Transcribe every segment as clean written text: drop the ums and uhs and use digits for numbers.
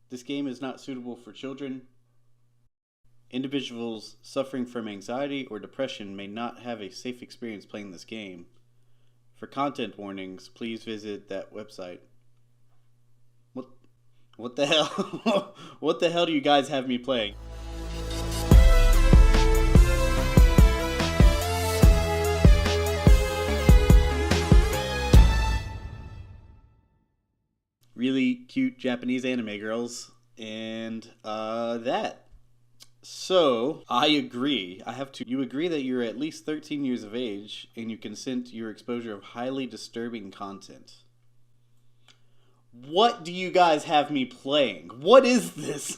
This game is not suitable for children. Individuals suffering from anxiety or depression may not have a safe experience playing this game. For content warnings, please visit that website. What the hell? What the hell do you guys have me playing? Really cute Japanese anime girls and that. So, I agree. You agree that you're at least 13 years of age and you consent to your exposure of highly disturbing content. What do you guys have me playing? What is this?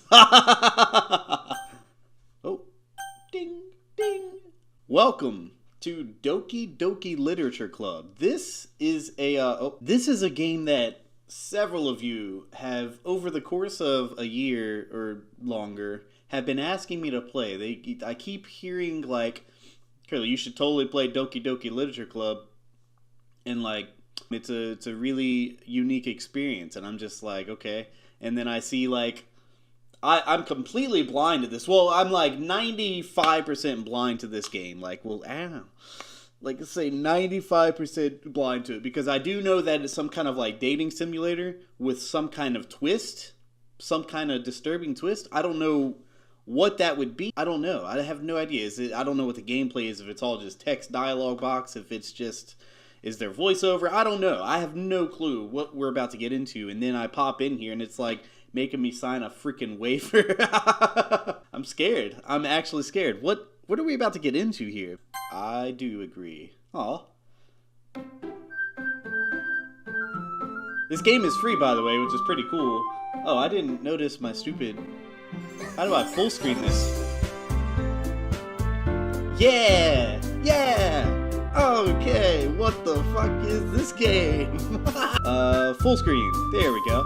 Oh, ding, ding. Welcome to Doki Doki Literature Club. This is a game that several of you have, over the course of a year or longer, have been asking me to play. I keep hearing, like, Kerley, you should totally play Doki Doki Literature Club. And, like, it's a really unique experience. And I'm just like, okay. And then I see, like, I'm completely blind to this. Well, I'm, like, 95% blind to this game. Like, well, like, let's say 95% blind to it. Because I do know that it's some kind of, like, dating simulator with some kind of twist. Some kind of disturbing twist. I don't know what that would be. I don't know. I have no idea. I don't know what the gameplay is. If it's all just text dialogue box. If it's just, is there voiceover? I don't know. I have no clue what we're about to get into. And then I pop in here and it's like making me sign a freaking waiver. I'm scared. I'm actually scared. What are we about to get into here? I do agree. Aw. This game is free, by the way, which is pretty cool. Oh, I didn't notice my stupid... How do I full screen this? Yeah! Yeah! Okay, what the fuck is this game? Full screen. There we go.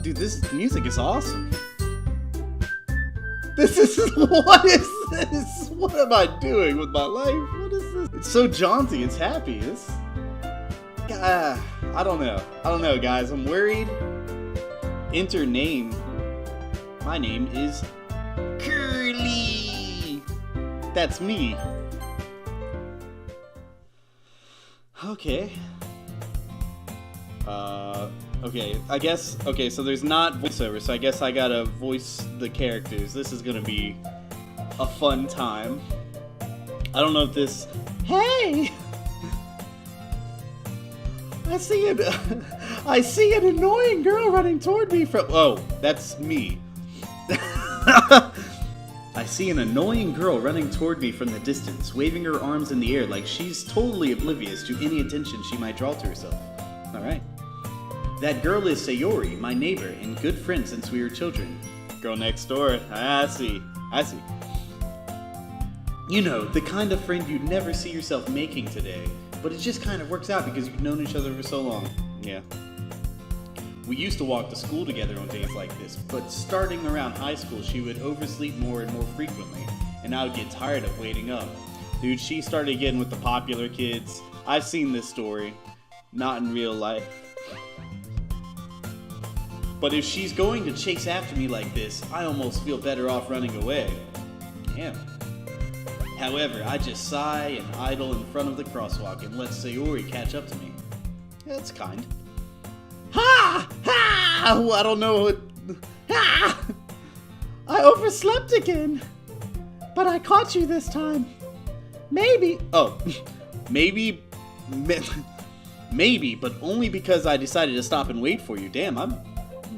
Dude, this music is awesome. What is this? What am I doing with my life? What is this? It's so jaunty, it's happy. I don't know, guys. I'm worried. Enter name. My name is Kerley. That's me. Okay. Okay, I guess, okay, so there's not voiceover, so I guess I gotta voice the characters. This is gonna be a fun time. I don't know if this... Hey! I see an annoying girl running toward me from... Oh, that's me. I see an annoying girl running toward me from the distance, waving her arms in the air like she's totally oblivious to any attention she might draw to herself. Alright. That girl is Sayori, my neighbor and good friend since we were children. Girl next door. I see. You know, the kind of friend you'd never see yourself making today, but it just kind of works out because you've known each other for so long. Yeah. We used to walk to school together on days like this, but starting around high school, she would oversleep more and more frequently, and I would get tired of waiting up. Dude, she started getting with the popular kids. I've seen this story. Not in real life. But if she's going to chase after me like this, I almost feel better off running away. Damn. However, I just sigh and idle in front of the crosswalk and let Sayori catch up to me. That's kind. Ha! Ha! I don't know what... Ha! I overslept again. But I caught you this time. Maybe... Oh. Maybe... Maybe, but only because I decided to stop and wait for you. Damn, I'm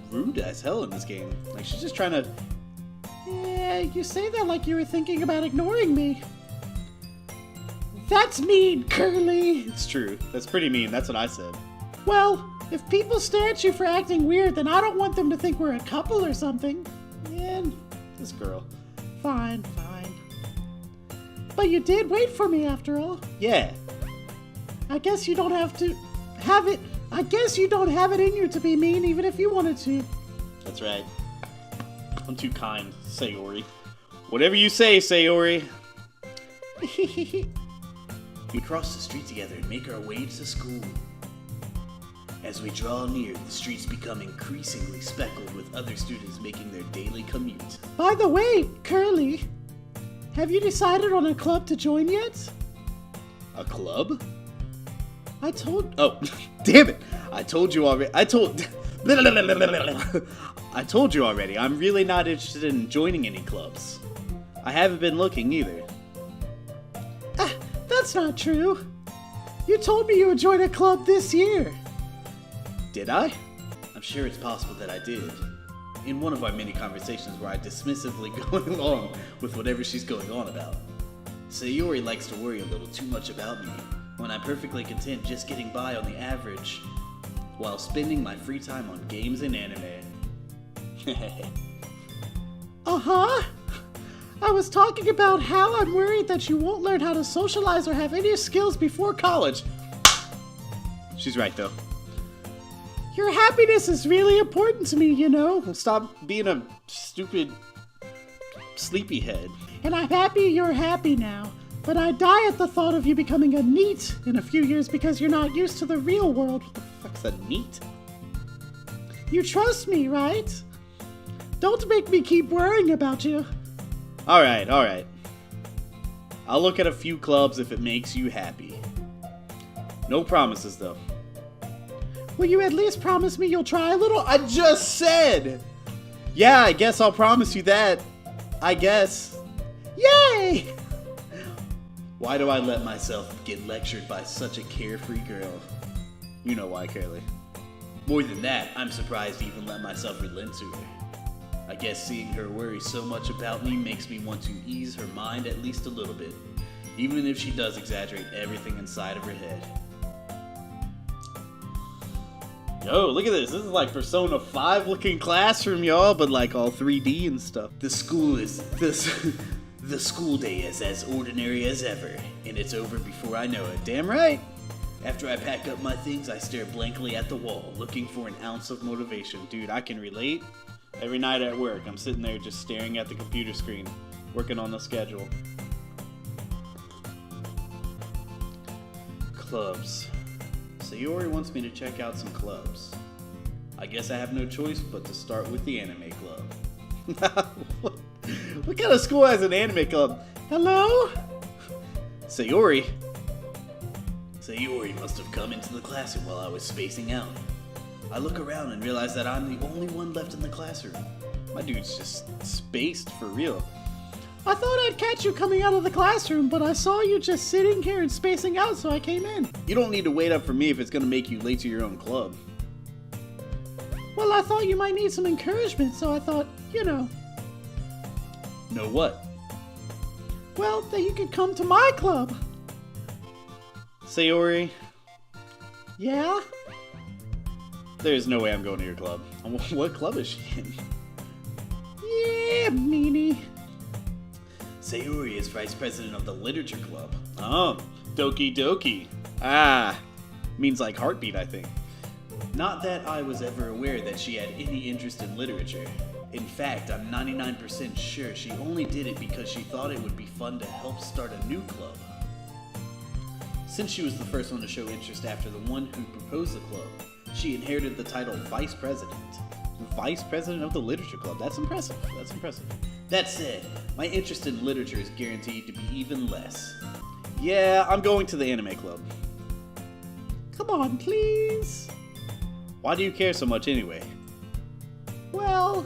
rude as hell in this game. Like, she's just trying to... Yeah, you say that like you were thinking about ignoring me. That's mean, Kerley. It's true. That's pretty mean. That's what I said. Well, if people stare at you for acting weird, then I don't want them to think we're a couple or something. Yeah, this girl. Fine. But you did wait for me after all. Yeah. I guess you don't have to have it. I guess you don't have it in you to be mean even if you wanted to. That's right. I'm too kind, Sayori. Whatever you say, Sayori. We cross the street together and make our way to school. As we draw near, the streets become increasingly speckled with other students making their daily commute. By the way, Kerley, have you decided on a club to join yet? A club? Oh, damn it! I told you already. I told you already. I'm really not interested in joining any clubs. I haven't been looking either. That's not true. You told me you would join a club this year. Did I? I'm sure it's possible that I did. In one of our many conversations where I dismissively go along with whatever she's going on about. Sayori likes to worry a little too much about me, when I'm perfectly content just getting by on the average, while spending my free time on games and anime. Uh-huh. I was talking about how I'm worried that you won't learn how to socialize or have any skills before college. She's right, though. Your happiness is really important to me, you know. Stop being a stupid sleepyhead. And I'm happy you're happy now. But I die at the thought of you becoming a NEET in a few years because you're not used to the real world. What the fuck's a NEET? You trust me, right? Don't make me keep worrying about you. Alright. I'll look at a few clubs if it makes you happy. No promises, though. Will you at least promise me you'll try a little? I just said! Yeah, I guess I'll promise you that. I guess. Yay! Why do I let myself get lectured by such a carefree girl? You know why, Kerley. More than that, I'm surprised to even let myself relent to her. I guess seeing her worry so much about me makes me want to ease her mind at least a little bit, even if she does exaggerate everything inside of her head. Yo, look at this. This is like Persona 5 looking classroom, y'all, but like all 3D and stuff. The school day is as ordinary as ever, and it's over before I know it. Damn right. After I pack up my things, I stare blankly at the wall, looking for an ounce of motivation. Dude, I can relate. Every night at work, I'm sitting there just staring at the computer screen, working on the schedule. Clubs. Sayori wants me to check out some clubs. I guess I have no choice but to start with the anime club. What kind of school has an anime club? Hello? Sayori must have come into the classroom while I was spacing out. I look around and realize that I'm the only one left in the classroom. My dude's just spaced for real. I thought I'd catch you coming out of the classroom, but I saw you just sitting here and spacing out, so I came in. You don't need to wait up for me if it's gonna make you late to your own club. Well, I thought you might need some encouragement, so I thought, you know. Know what? Well, that you could come to my club. Sayori, Yeah? there's no way I'm going to your club. What club is she in? Yeah, meanie. Sayori is vice president of the Literature Club. Oh, Doki Doki. Means like heartbeat, I think. Not that I was ever aware that she had any interest in literature. In fact, I'm 99% sure she only did it because she thought it would be fun to help start a new club. Since she was the first one to show interest after the one who proposed the club, she inherited the title Vice President. Vice President of the Literature Club. That's impressive. That said, my interest in literature is guaranteed to be even less. Yeah, I'm going to the anime club. Come on, please. Why do you care so much anyway? Well,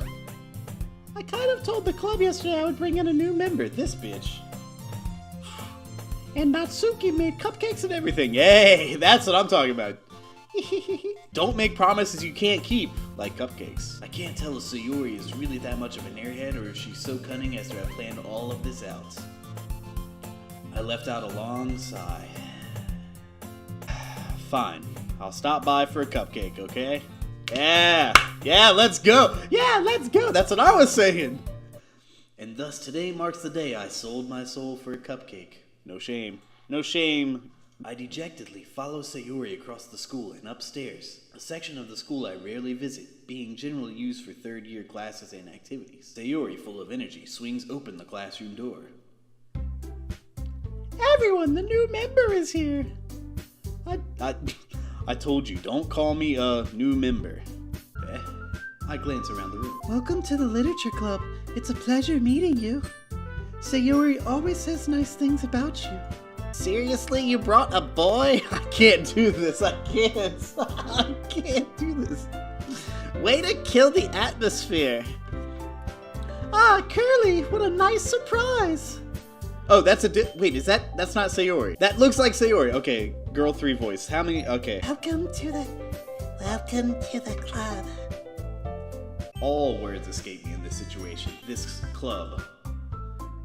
I kind of told the club yesterday I would bring in a new member. This bitch. And Natsuki made cupcakes and everything. Yay, that's what I'm talking about. Don't make promises you can't keep, like cupcakes. I can't tell if Sayori is really that much of an airhead or if she's so cunning as to have planned all of this out. I left out a long sigh. Fine, I'll stop by for a cupcake, okay? Yeah, let's go. Yeah, let's go. That's what I was saying. And thus today marks the day I sold my soul for a cupcake. No shame. I dejectedly follow Sayori across the school and upstairs, a section of the school I rarely visit, being generally used for third-year classes and activities. Sayori, full of energy, swings open the classroom door. Everyone, the new member is here. I told you, don't call me a new member. I glance around the room. Welcome to the Literature Club. It's a pleasure meeting you. Sayori always says nice things about you. Seriously, you brought a boy? I can't do this. I can't. I can't do this. Way to kill the atmosphere. Ah, Kerley, what a nice surprise. Oh, that's wait, that's not Sayori. That looks like Sayori. Okay, girl 3 voice. How many? Okay. Welcome to the club. All words escape me in this situation. This club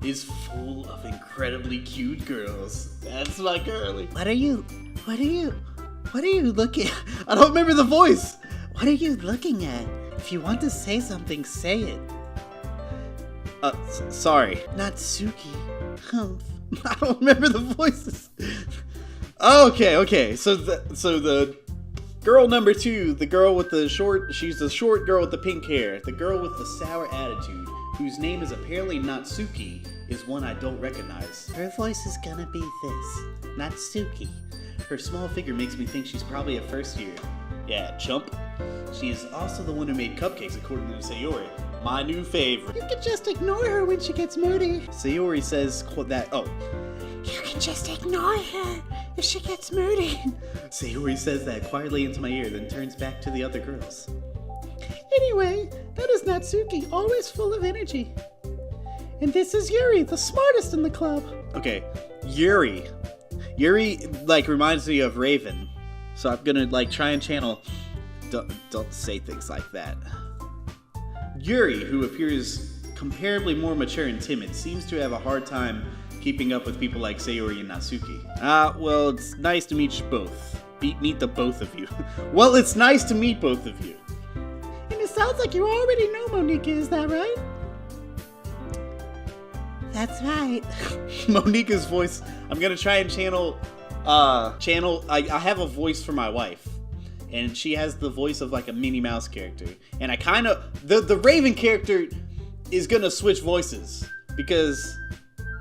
is full of incredibly cute girls. That's my Kerley. What are you looking at? I don't remember the voice. What are you looking at? If you want to say something, say it. Sorry. Natsuki. I don't remember the voices. Okay. So the girl number 2, the girl with the she's the short girl with the pink hair, the girl with the sour attitude, whose name is apparently Natsuki, is one I don't recognize. Her voice is gonna be this. Natsuki. Her small figure makes me think she's probably a first year. Yeah, chump. She is also the one who made cupcakes, according to Sayori. My new favorite. You can just ignore her when she gets moody. Sayori says that, You can just ignore her if she gets moody. Sayori says that quietly into my ear, then turns back to the other girls. Anyway, that is Natsuki, always full of energy. And this is Yuri, the smartest in the club. Okay, Yuri, reminds me of Raven. So I'm gonna, try and channel... Don't say things like that. Yuri, who appears comparably more mature and timid, seems to have a hard time keeping up with people like Sayori and Natsuki. Well, it's nice to meet you both. Meet the both of you. Well, it's nice to meet both of you. And it sounds like you already know Monika, is that right? That's right. Monika's voice, I'm gonna try and channel, I have a voice for my wife. And she has the voice of a Minnie Mouse character. And I the Raven character is gonna switch voices. Because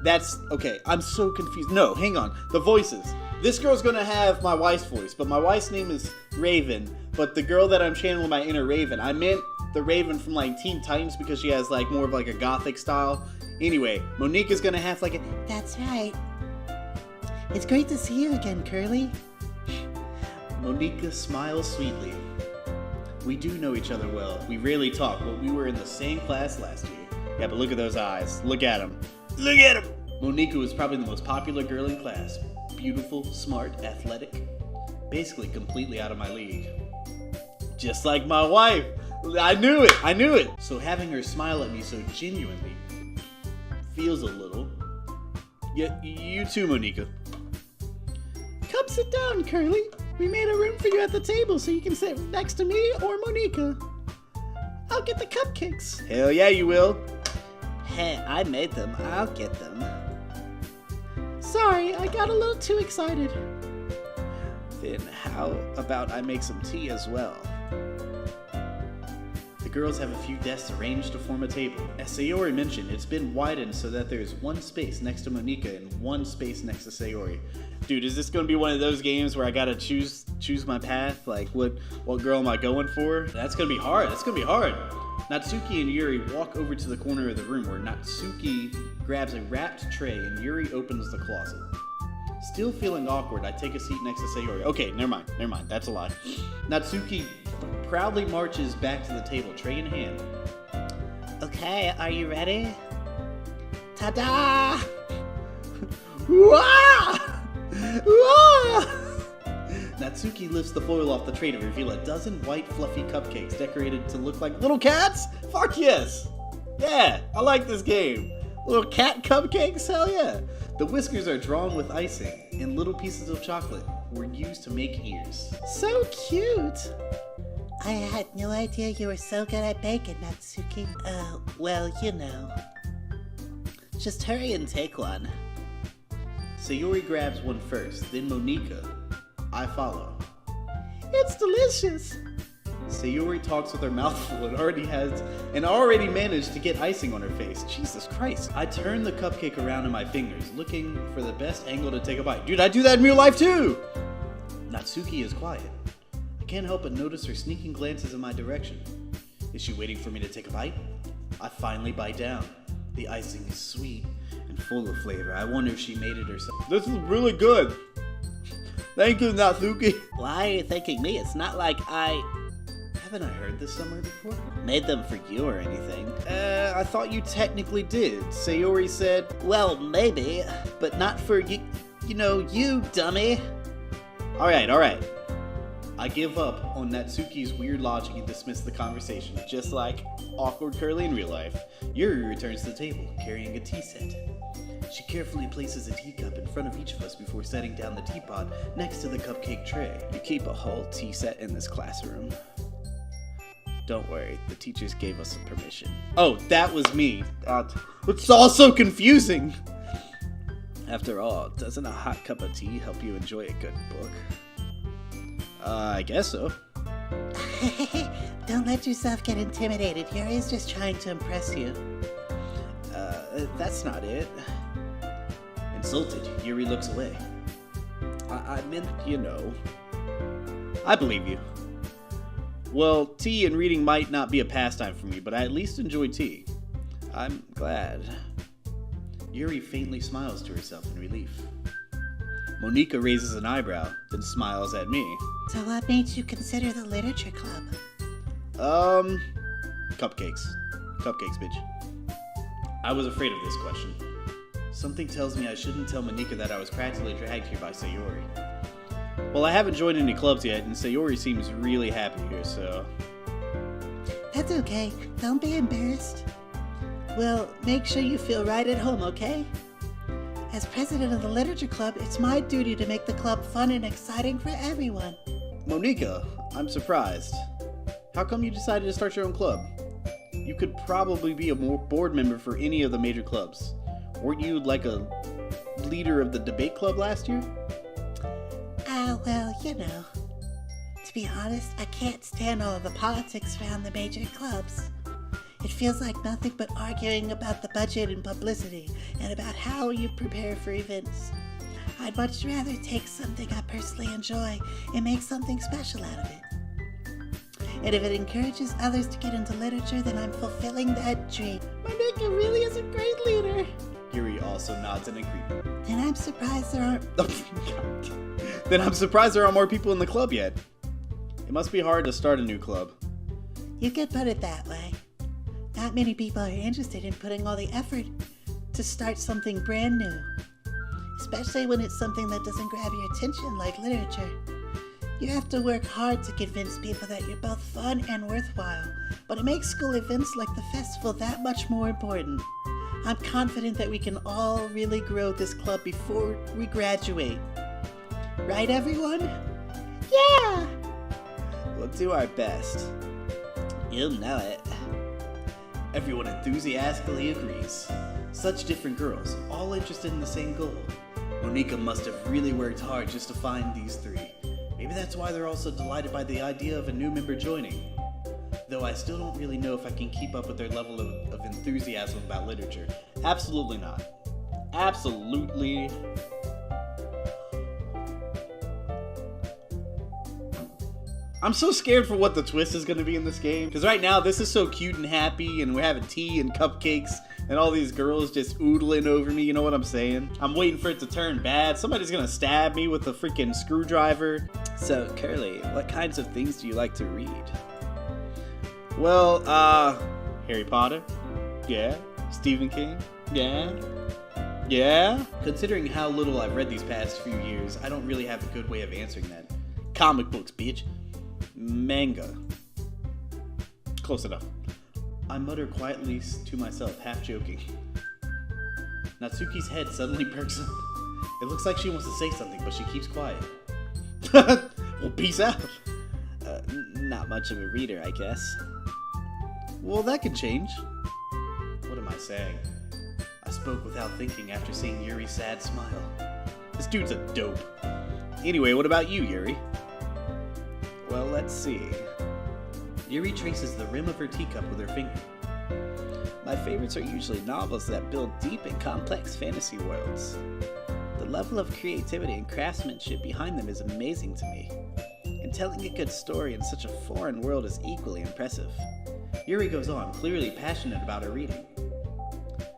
that's, okay, I'm so confused. No, hang on, the voices. This girl's gonna have my wife's voice, but my wife's name is Raven. But the girl that I'm channeling my inner Raven, I meant the Raven from Teen Titans because she has more of a gothic style. Anyway, Monika's gonna have That's right. It's great to see you again, Kerley. Monika smiles sweetly. We do know each other well. We rarely talk, but we were in the same class last year. Yeah, but look at those eyes. Look at them. Look at them! Monika was probably the most popular girl in class. Beautiful, smart, athletic. Basically completely out of my league. Just like my wife. I knew it! So having her smile at me so genuinely feels a little. Yeah, you too, Monika. Come sit down, Kerley. We made a room for you at the table so you can sit next to me or Monika. I'll get the cupcakes. Hell yeah, you will. Hey, I made them. I'll get them. Sorry, I got a little too excited. Then how about I make some tea as well? The girls have a few desks arranged to form a table. As Sayori mentioned, it's been widened so that there's one space next to Monika and one space next to Sayori. Dude, is this gonna be one of those games where I gotta choose my path? What girl am I going for? That's gonna be hard. Natsuki and Yuri walk over to the corner of the room where Natsuki grabs a wrapped tray and Yuri opens the closet. Still feeling awkward, I take a seat next to Sayori. Okay, never mind. That's a lie. Natsuki proudly marches back to the table, tray in hand. Okay, are you ready? Ta-da! Wah! Wah! Natsuki lifts the foil off the tray to reveal a dozen white fluffy cupcakes decorated to look like little cats? Fuck yes! Yeah, I like this game. Little cat cupcakes? Hell yeah! The whiskers are drawn with icing, and little pieces of chocolate were used to make ears. So cute! I had no idea you were so good at baking, Natsuki. Well, you know. Just hurry and take one. Sayori grabs one first, then Monika. I follow. It's delicious! Sayori talks with her mouth full and already managed to get icing on her face. Jesus Christ. I turn the cupcake around in my fingers, looking for the best angle to take a bite. Dude, I do that in real life too! Natsuki is quiet. can't help but notice her sneaking glances in my direction. Is she waiting for me to take a bite? I finally bite down. The icing is sweet and full of flavor. I wonder if she made it herself. This is really good. Thank you, Natsuki. Why are you thanking me? It's not like I Haven't I heard this somewhere before? made them for you or anything. I thought you technically did. Sayori said, Well, maybe, but not for you. You know, you dummy. Alright. I give up on Natsuki's weird logic and dismiss the conversation. Just like awkward Kerley in real life, Yuri returns to the table, carrying a tea set. She carefully places a teacup in front of each of us before setting down the teapot next to the cupcake tray. You keep a whole tea set in this classroom. Don't worry, the teachers gave us some permission. Oh, that was me. It's all so confusing. After all, doesn't a hot cup of tea help you enjoy a good book? I guess so. Don't let yourself get intimidated. Yuri's just trying to impress you. That's not it. Insulted, Yuri looks away. I meant, you know. I believe you. Well, tea and reading might not be a pastime for me, but I at least enjoy tea. I'm glad. Yuri faintly smiles to herself in relief. Monika raises an eyebrow, then smiles at me. So what made you consider the literature club? Cupcakes. Cupcakes, bitch. I was afraid of this question. Something tells me I shouldn't tell Monika that I was practically dragged here by Sayori. Well, I haven't joined any clubs yet, and Sayori seems really happy here, so... That's okay. Don't be embarrassed. Well, make sure you feel right at home, okay? As president of the literature club, it's my duty to make the club fun and exciting for everyone. Monika, I'm surprised. How come you decided to start your own club? You could probably be a board member for any of the major clubs. Weren't you like a leader of the debate club last year? Well, you know. To be honest, I can't stand all of the politics around the major clubs. It feels like nothing but arguing about the budget and publicity, and about how you prepare for events. I'd much rather take something I personally enjoy and make something special out of it. And if it encourages others to get into literature, then I'm fulfilling that dream. Monika really is a great leader. Yuri also nods in agreement. And I'm surprised there aren't... Then I'm surprised there aren't more people in the club yet. It must be hard to start a new club. You could put it that way. Not many people are interested in putting all the effort to start something brand new. Especially when it's something that doesn't grab your attention like literature. You have to work hard to convince people that you're both fun and worthwhile, but it makes school events like the festival that much more important. I'm confident that we can all really grow this club before we graduate. Right, everyone? Yeah! We'll do our best. You'll know it. Everyone enthusiastically agrees. Such different girls, all interested in the same goal. Monika must have really worked hard just to find these three. Maybe that's why they're all so delighted by the idea of a new member joining. Though I still don't really know if I can keep up with their level of enthusiasm about literature. Absolutely not. Absolutely. I'm so scared for what the twist is going to be in this game. Because right now, this is so cute and happy, and we're having tea and cupcakes, and all these girls just oodling over me, you know what I'm saying? I'm waiting for it to turn bad. Somebody's going to stab me with a freaking screwdriver. So, Kerley, what kinds of things do you like to read? Well, Harry Potter? Yeah. Stephen King? Yeah. Yeah. Considering how little I've read these past few years, I don't really have a good way of answering that. Comic books, bitch. Manga. Close enough. I mutter quietly to myself, half joking. Natsuki's head suddenly perks up. It looks like she wants to say something, but she keeps quiet. Well, peace out. Not much of a reader, I guess. Well, that could change. What am I saying? I spoke without thinking after seeing Yuri's sad smile. This dude's a dope. Anyway, what about you, Yuri? Well, let's see. Yuri traces the rim of her teacup with her finger. My favorites are usually novels that build deep and complex fantasy worlds. The level of creativity and craftsmanship behind them is amazing to me. and telling a good story in such a foreign world is equally impressive. Yuri goes on, clearly passionate about her reading.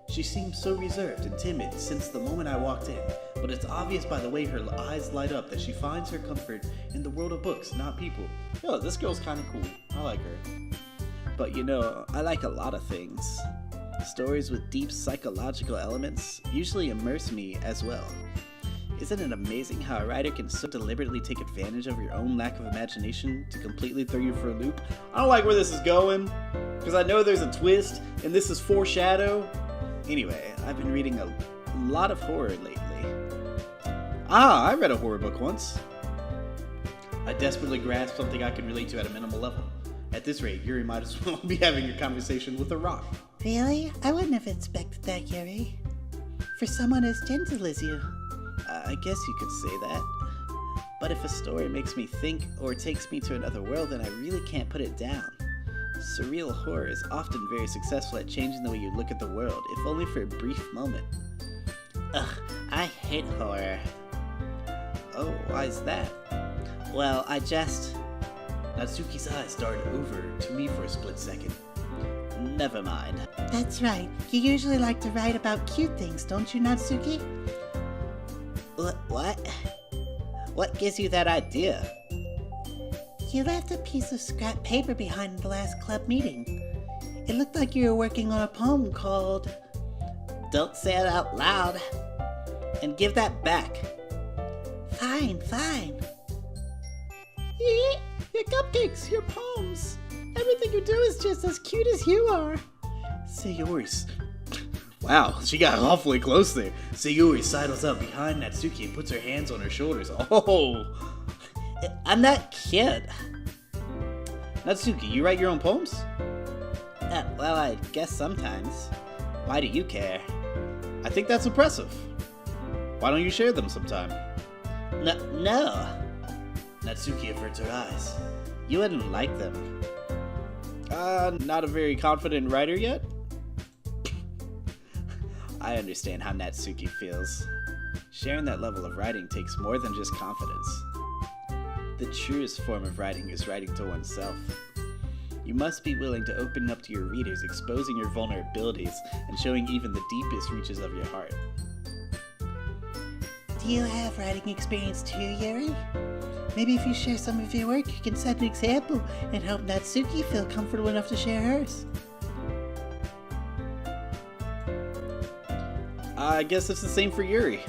She seems so reserved and timid since the moment I walked in, but it's obvious by the way her eyes light up that she finds her comfort in the world of books, not people. Yo, this girl's kinda cool. I like her. But you know, I like a lot of things. Stories with deep psychological elements usually immerse me as well. Isn't it amazing how a writer can so deliberately take advantage of your own lack of imagination to completely throw you for a loop? I don't like where this is going, because I know there's a twist, and this is foreshadow. Anyway, I've been reading a lot of horror lately. I read a horror book once. I desperately grasped something I could relate to at a minimal level. At this rate, Yuri might as well be having a conversation with a rock. Really? I wouldn't have expected that, Yuri. For someone as gentle as you. I guess you could say that. But if a story makes me think or takes me to another world, then I really can't put it down. Surreal horror is often very successful at changing the way you look at the world, if only for a brief moment. Ugh, I hate horror. Oh, why is that? Well, Natsuki's eyes darted over to me for a split second. Never mind. That's right. You usually like to write about cute things, don't you, Natsuki? What? What gives you that idea? You left a piece of scrap paper behind in the last club meeting. It looked like you were working on a poem called... Don't say it out loud. And give that back. Fine, fine. Your cupcakes, your poems. Everything you do is just as cute as you are. Sayori's. Wow, she got awfully close there. Sayori sidles up behind Natsuki and puts her hands on her shoulders. Oh! I'm not cute. Natsuki, you write your own poems? Well, I guess sometimes. Why do you care? I think that's impressive. Why don't you share them sometime? No. Natsuki averts her eyes. You wouldn't like them. Not a very confident writer yet? I understand how Natsuki feels. Sharing that level of writing takes more than just confidence. The truest form of writing is writing to oneself. You must be willing to open up to your readers, exposing your vulnerabilities and showing even the deepest reaches of your heart. Do you have writing experience too, Yuri? Maybe if you share some of your work, you can set an example and help Natsuki feel comfortable enough to share hers. I guess it's the same for Yuri.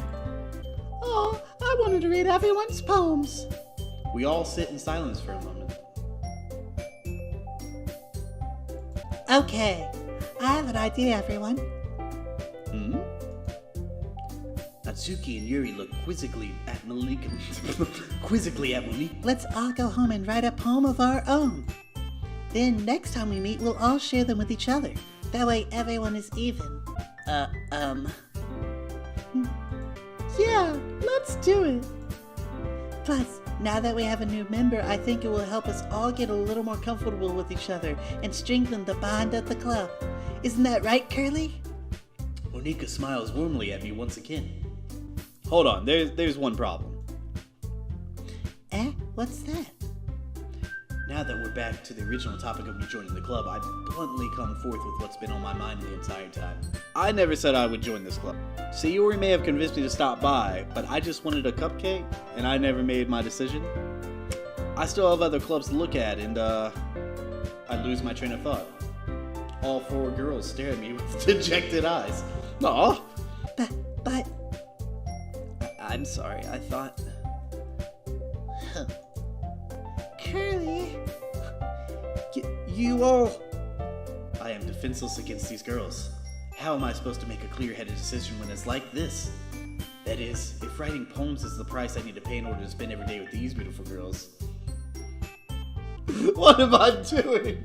Oh, I wanted to read everyone's poems. We all sit in silence for a moment. Okay, I have an idea, everyone. Natsuki and Yuri look quizzically at Malika. Let's all go home and write a poem of our own. Then next time we meet, we'll all share them with each other. That way everyone is even. Yeah, let's do it. Plus, now that we have a new member, I think it will help us all get a little more comfortable with each other and strengthen the bond of the club. Isn't that right, Kerley? Monika smiles warmly at me once again. Hold on, there's one problem. What's that? Now that we're back to the original topic of me joining the club, I bluntly come forth with what's been on my mind the entire time. I never said I would join this club. Sayori may have convinced me to stop by, but I just wanted a cupcake, and I never made my decision. I still have other clubs to look at, and I lose my train of thought. All four girls stare at me with dejected eyes. Aw! But... I'm sorry, I thought... Kerley... You all... I am defenseless against these girls. How am I supposed to make a clear-headed decision when it's like this? That is, if writing poems is the price I need to pay in order to spend every day with these beautiful girls. What am I doing?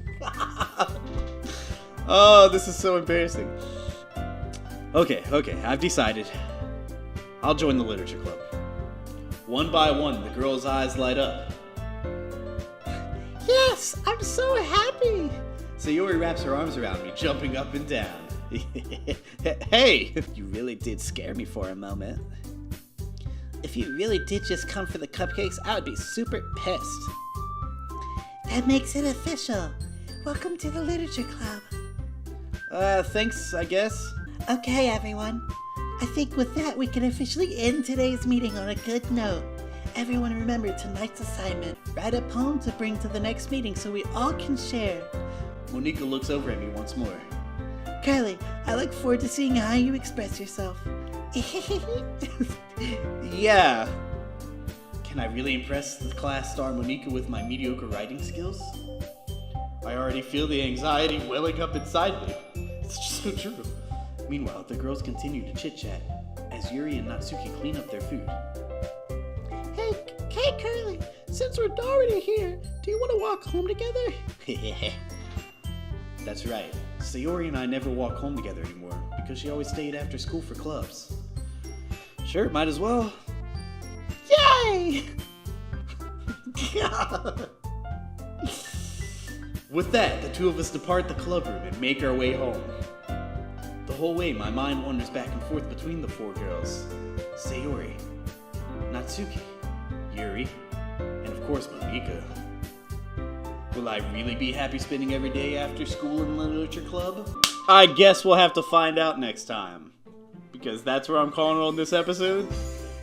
Oh, this is so embarrassing. Okay, I've decided. I'll join the literature club. One by one, the girls' eyes light up. Yes, I'm so happy. Sayori wraps her arms around me, jumping up and down. Hey! You really did scare me for a moment. If you really did just come for the cupcakes, I would be super pissed. That makes it official. Welcome to the Literature Club. Thanks, I guess. Okay, everyone. I think with that, we can officially end today's meeting on a good note. Everyone remember tonight's assignment. Write a poem to bring to the next meeting so we all can share. Monica looks over at me once more. Kerley, I look forward to seeing how you express yourself. Yeah. Can I really impress the class star Monica with my mediocre writing skills? I already feel the anxiety welling up inside me. It's just so true. Meanwhile, the girls continue to chit-chat as Yuri and Natsuki clean up their food. Hey, Kerley, since we're already here, do you want to walk home together? That's right. Sayori and I never walk home together anymore because she always stayed after school for clubs. Sure, might as well. Yay! With that, the two of us depart the club room and make our way home. The whole way, my mind wanders back and forth between the four girls. Sayori, Natsuki, Yuri, and of course Monica. Will I really be happy spending every day after school in the literature club? I guess we'll have to find out next time. Because that's where I'm calling on this episode.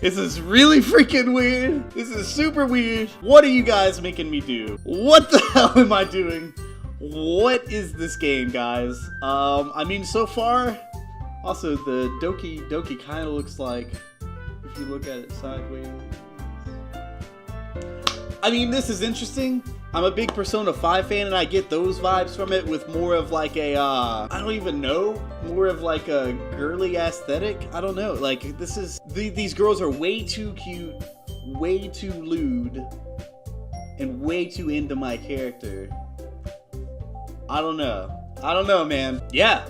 This is really freaking weird. This is super weird. What are you guys making me do? What the hell am I doing? What is this game, guys? I mean, so far, also the Doki Doki kind of looks like, if you look at it sideways. I mean, this is interesting. I'm a big Persona 5 fan, and I get those vibes from it with more of like a, I don't even know, more of like a girly aesthetic. I don't know. Like, this is, these girls are way too cute, way too lewd, and way too into my character. I don't know, man. Yeah.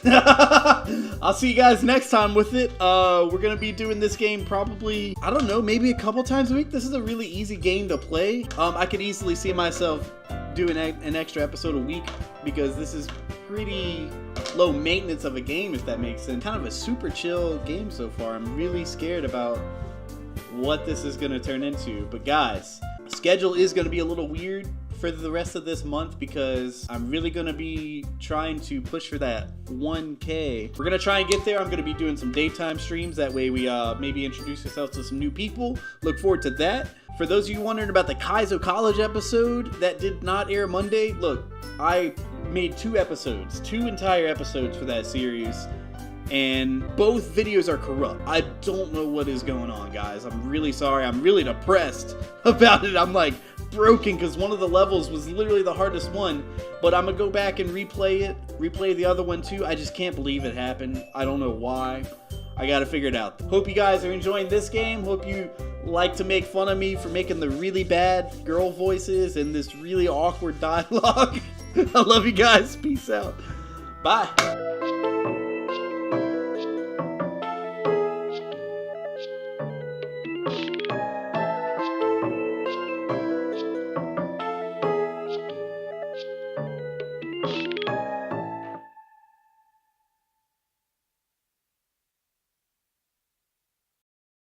I'll see you guys next time with it. We're gonna be doing this game probably, I don't know, maybe a couple times a week. This is a really easy game to play. I could easily see myself doing an extra episode a week because this is pretty low maintenance of a game, if that makes sense. Kind of a super chill game so far. I'm really scared about what this is gonna turn into. But guys, schedule is gonna be a little weird for the rest of this month because I'm really going to be trying to push for that 1K. We're going to try and get there. I'm going to be doing some daytime streams. That way we maybe introduce ourselves to some new people. Look forward to that. For those of you wondering about the Kaizo College episode that did not air Monday, look, I made two entire episodes for that series. And both videos are corrupt. I don't know what is going on, guys. I'm really sorry. I'm really depressed about it. I'm like broken because one of the levels was literally the hardest one. But I'm gonna go back and replay the other one too. I just can't believe it happened. I don't know why. I gotta figure it out. Hope you guys are enjoying this game. Hope you like to make fun of me for making the really bad girl voices and this really awkward dialogue. I love you guys. Peace out. Bye.